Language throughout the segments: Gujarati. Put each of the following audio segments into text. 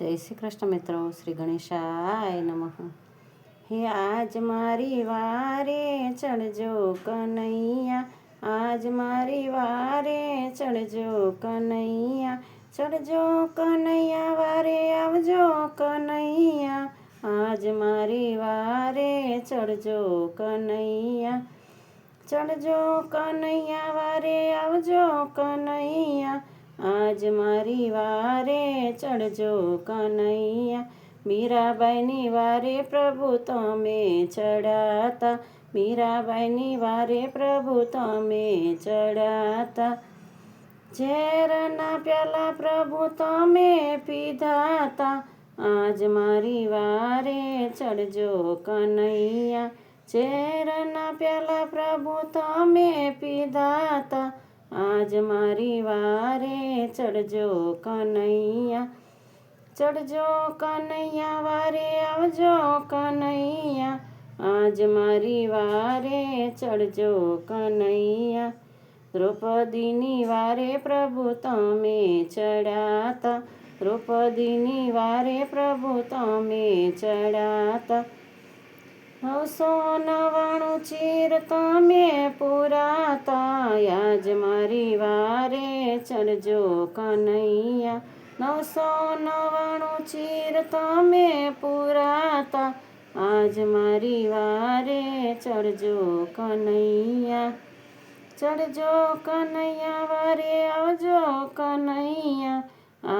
જય શ્રી કૃષ્ણ મિત્રો. શ્રી ગણેશાય નમઃ. હે આજ મારી વારે ચડજો કનૈયા, આજ મારી વારે ચડજો કનૈયા, ચડજો કનૈયા વારે આવજો કનૈયા, આજ મારી વારે ચડજો કનૈયા, ચડજો કનૈયા વારે આવજો કનૈયા, આજ મારી વારે ચડજો કનૈયા. મીરાબાઈની વારે પ્રભુ તમે ચડાતા, મીરાબાઈની વારે પ્રભુ તમે ચડાતા, ઝેરના પ્યાલા પ્રભુ તમે પીધાતા, આજ મારી વારે ચડજો કનૈયા, ઝેરના પ્યાલા પ્રભુ તમે પીધાતા, આજ મારી વારે ચડજો કનૈયા, ચડજો કનૈયા વારે આવજો કનૈયા, આજ મારી વારે ચડજો કનૈયા. દ્રૌપદીની વારે પ્રભુ તમે ચડાતા, દ્રૌપદીની વારે પ્રભુ તમે ચડાતા, 999 ચીર તમે પુરાતા, આજ મારી વારે ચડજો કનૈયા, 999 ચીર તમે પુરાતા, આજ મારી વારે ચડજો કનૈયા, ચડજો કનૈયા વારે આવજો કનૈયા,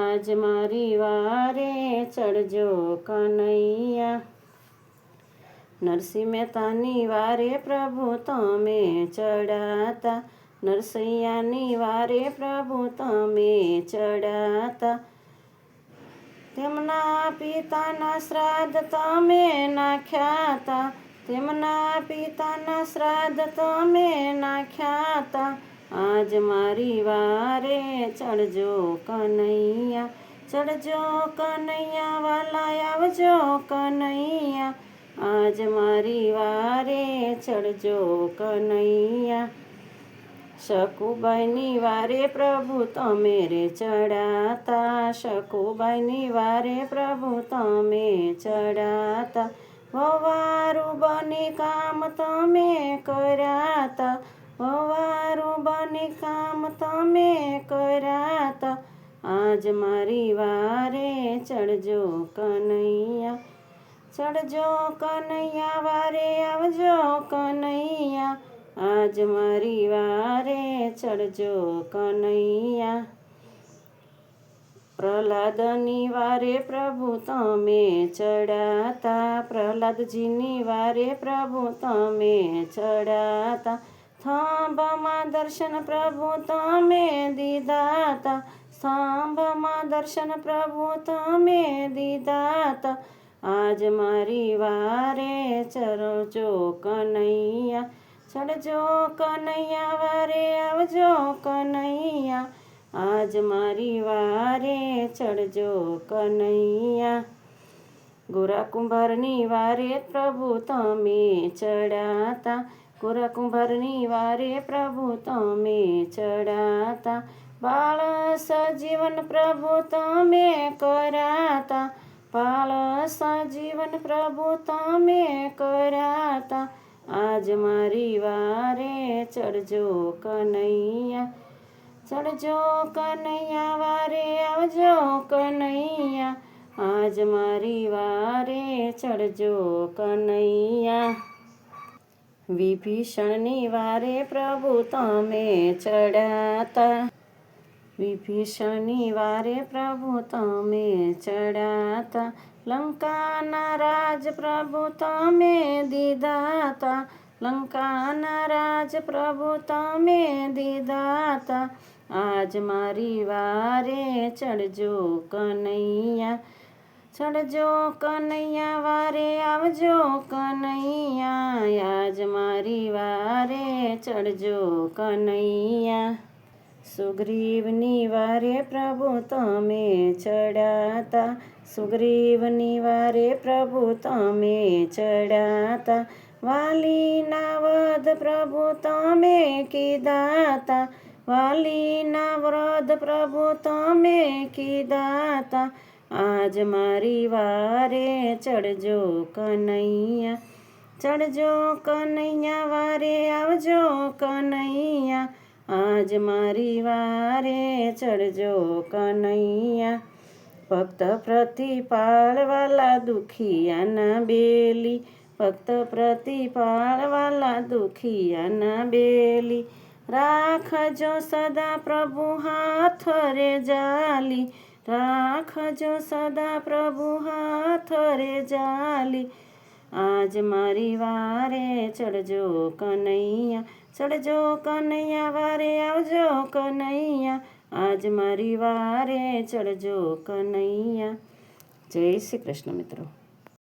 આજ મારી વારે ચડજો કનૈયા. નરસિંહ મહેતાની વારે પ્રભુ તમે ચડાતા, નરસૈયાની વારે પ્રભુ તમે ચડાતા, તેમના પિતાના શ્રાદ્ધ તમે નાખ્યાતા, તેમના પિતાના શ્રાદ્ધ તમે નાખ્યાતા, આજ મારી વારે ચડજો કનૈયા, ચડજો કનૈયા વાલા આવજો કનૈયા, આજ મારી વારે ચડજો કનૈયા. શકુબાઈની વારે પ્રભુ તમે રે ચડાતા, શકુબાઈની વારે પ્રભુ તમે ચડાતા, વવારું બની કામ તમે કર્યાતા, વવારું બની કામ તમે કર્યાતા, આજ મારી વારે ચડજો કનૈયા, ચડજો કનૈયા વારે આવજો કનૈયા, આજ મારી વારે ચડજો કનૈયા. પ્રહલાદની વારે પ્રભુ તમે ચડાતા, પ્રહલાદજીની વારે પ્રભુ તમે ચડાતા, સ્તંભમાં દર્શન પ્રભુ તમે દીધાતા, સ્તંભમાં દર્શન પ્રભુ તમે દીધાતા, આજ મારી વારે ચડજો કનૈયા, ચડજો કનૈયા વારે આવજો કનૈયા, આજ મારી વારે ચડજો કનૈયા. ગોરા કુંભારની વારે પ્રભુ તમે ચડાતા, ગોરા કુંભારની વારે પ્રભુ તમે ચડાતા, બાળ સજીવન પ્રભુ તમે કરાતા, બાળ સજીવન પ્રભુ તમે કરાતા, આજ મારી વારે ચડજો કનૈયા, ચડજો કનૈયા વારે આવજો કનૈયા, આજ મારી વારે ચડજો કનૈયા. વિભીષણની વારે પ્રભુ તમે ચડાતા, વિભીષણની વારે પ્રભુ તમે ચડાતા, લંકાના રાજ પ્રભુ તમે દીધાતા, લંકાના રાજ પ્રભુ તમે દીધાતા, આજ મારી વારે ચડજો કનૈયા, ચડજો કનૈયા વારે આવજો કનૈયા, આજ મારી વારે ચડજો કનૈયા. સુગ્રીવની વારે પ્રભુ તમે ચડાતા, સુગ્રીવની વારે પ્રભુ તમે ચડાતા, વાલીના વધ પ્રભુ તમે કીધાતા, વાલીના વ્રત પ્રભુ તમે કીધાતા, આજ મારી વારે ચડજો કનૈયા, ચડજો કનૈયા વારે આવજો કનૈયા, આજ મારી વારે ચડજો કનૈયા. ભક્ત પ્રતિપાળવાલા દુખિયાના બેલી, ભક્ત પ્રતિપાળવાલા દુખિયાના બેલી, રાખજો સદા પ્રભુ હાથ રે જાલી, રાખજો સદા પ્રભુ હાથ રે જાલી, આજ મારી વારે ચડજો કનૈયા, ચડજો કનૈયા વારે આવજો કનૈયા, આજ મારી વારે ચડજો કનૈયા. જય શ્રી કૃષ્ણ મિત્રો.